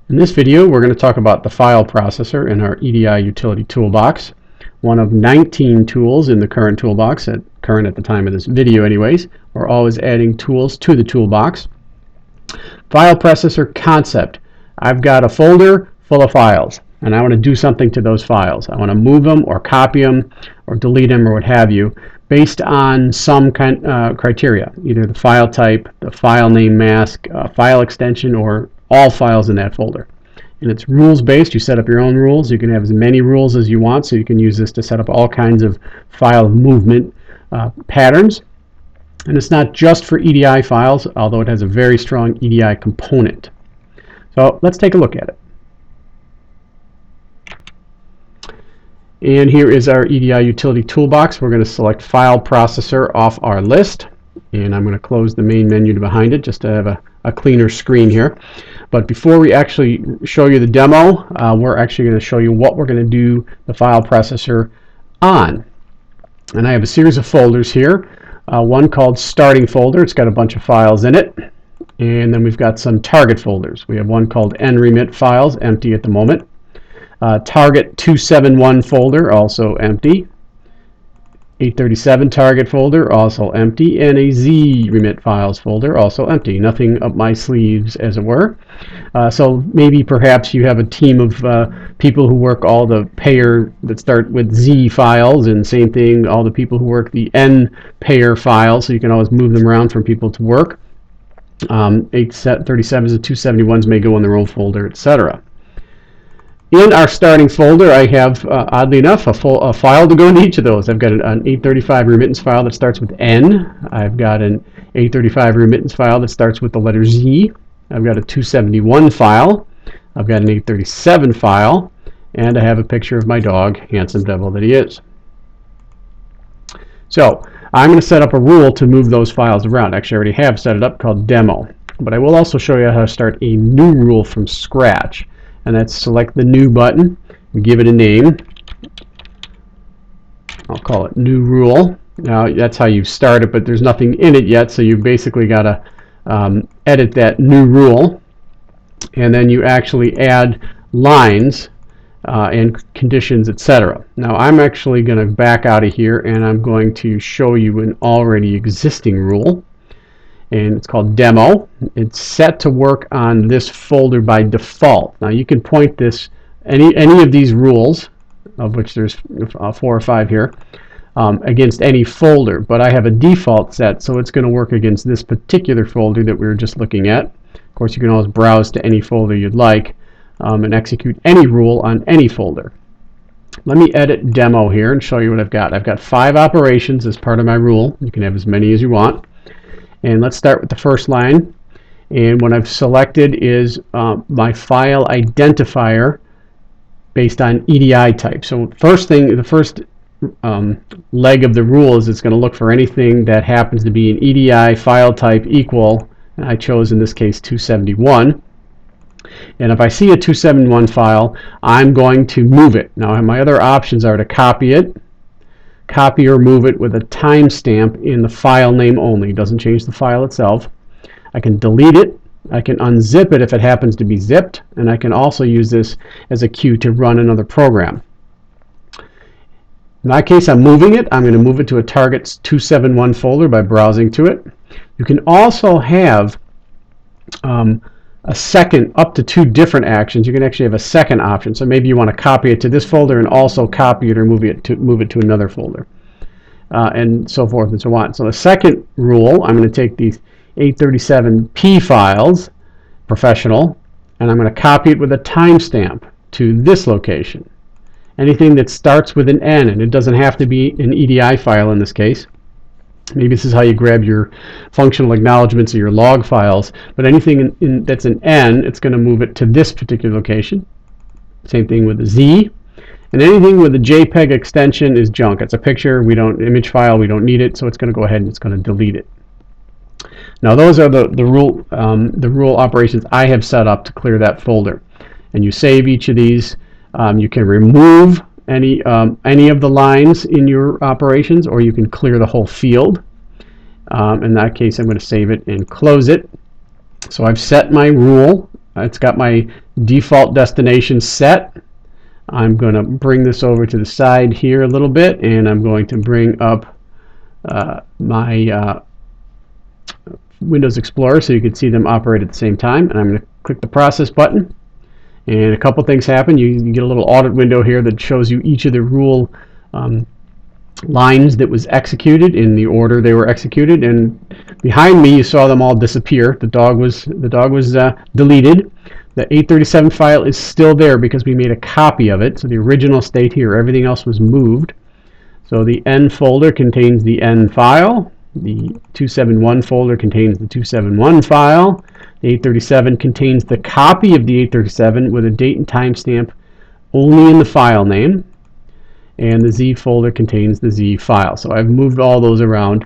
In this video, we're going to talk about the file processor in our EDI utility toolbox, one of 19 tools in the current toolbox, current at the time of this video anyways. We're always adding tools to the toolbox. File processor concept. I've got a folder full of files, and I want to do something to those files. I want to move them or copy them or delete them or what have you based on some criteria, either the file type, the file name mask, file extension, or all files in that folder. And it's rules based. You set up your own rules. You can have as many rules as you want, so you can use this to set up all kinds of file movement patterns. And it's not just for EDI files, although it has a very strong EDI component. So let's take a look at it. And here is our EDI utility toolbox. We're going to select file processor off our list, and I'm going to close the main menu behind it just to have a cleaner screen here. But before we actually show you the demo, we're actually going to show you what we're going to do the file processor on. And I have a series of folders here. One called starting folder. It's got a bunch of files in it. And then we've got some target folders. We have one called nremit files, empty at the moment. Target 271 folder, also empty. 837 target folder, also empty, and a Z remit files folder, also empty. Nothing up my sleeves, as it were. So maybe perhaps you have a team of people who work all the payer that start with Z files, and same thing, all the people who work the N payer files, so you can always move them around from people to work. 837s and 271s may go in their own folder, etc. In our starting folder, I have, oddly enough, a file to go into each of those. I've got an 835 remittance file that starts with N. I've got an 835 remittance file that starts with the letter Z. I've got a 271 file. I've got an 837 file. And I have a picture of my dog, handsome devil that he is. So I'm going to set up a rule to move those files around. Actually, I already have set it up, called demo. But I will also show you how to start a new rule from scratch. And that's select the new button, give it a name. I'll call it new rule. Now that's how you start it, but there's nothing in it yet, so you basically got to edit that new rule, and then you actually add lines and conditions, etc. Now I'm actually going to back out of here, and I'm going to show you an already existing rule. And it's called demo. It's set to work on this folder by default. Now you can point this, any of these rules, of which there's 4 or 5 here, against any folder, but I have a default set, so it's going to work against this particular folder that we were just looking at. Of course, you can always browse to any folder you'd like and execute any rule on any folder. Let me edit demo here and show you what I've got. I've got 5 operations as part of my rule. You can have as many as you want. And let's start with the first line. And what I've selected is my file identifier based on EDI type. So first thing, the first leg of the rule is it's going to look for anything that happens to be an EDI file type equal, and I chose in this case 271. And if I see a 271 file, I'm going to move it. Now my other options are to copy it, copy or move it with a timestamp in the file name only. It doesn't change the file itself. I can delete it. I can unzip it if it happens to be zipped, and I can also use this as a cue to run another program. In that case, I'm moving it. I'm going to move it to a target 271 folder by browsing to it. You can also have a second, up to 2 different actions. You can actually have a second option. So maybe you want to copy it to this folder and also copy it or move it to another folder, and so forth and so on. So the second rule, I'm going to take these 837p files, professional, and I'm going to copy it with a timestamp to this location. Anything that starts with an N, and it doesn't have to be an EDI file in this case. Maybe this is how you grab your functional acknowledgments or your log files, but anything that's an N, it's going to move it to this particular location. Same thing with a Z. And anything with a JPEG extension is junk. It's a picture, image file, we don't need it, so it's going to go ahead and it's going to delete it. Now those are the rule operations I have set up to clear that folder. And you save each of these. You can remove any of the lines in your operations, or you can clear the whole field. In that case, I'm going to save it and close it. So I've set my rule It's got my default destination set. I'm going to bring this over to the side here a little bit, and I'm going to bring up my Windows Explorer so you can see them operate at the same time. And I'm going to click the process button, and a couple things happen. You get a little audit window here that shows you each of the rule lines that was executed in the order they were executed, and behind me you saw them all disappear. The dog was deleted. The 837 file is still there because we made a copy of it, so the original state here, everything else was moved. So the N folder contains the N file, the 271 folder contains the 271 file, the 837 contains the copy of the 837 with a date and timestamp only in the file name, and the Z folder contains the Z file. So I've moved all those around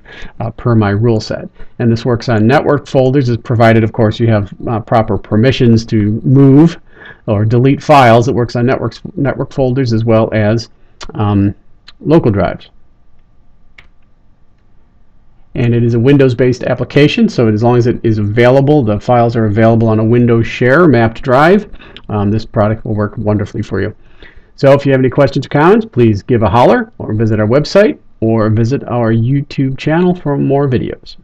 per my rule set. And this works on network folders, is provided, of course, you have proper permissions to move or delete files. It works on network folders as well as local drives. And it is a Windows-based application, so as long as it is available, the files are available on a Windows Share mapped drive, this product will work wonderfully for you. So if you have any questions or comments, please give a holler or visit our website or visit our YouTube channel for more videos.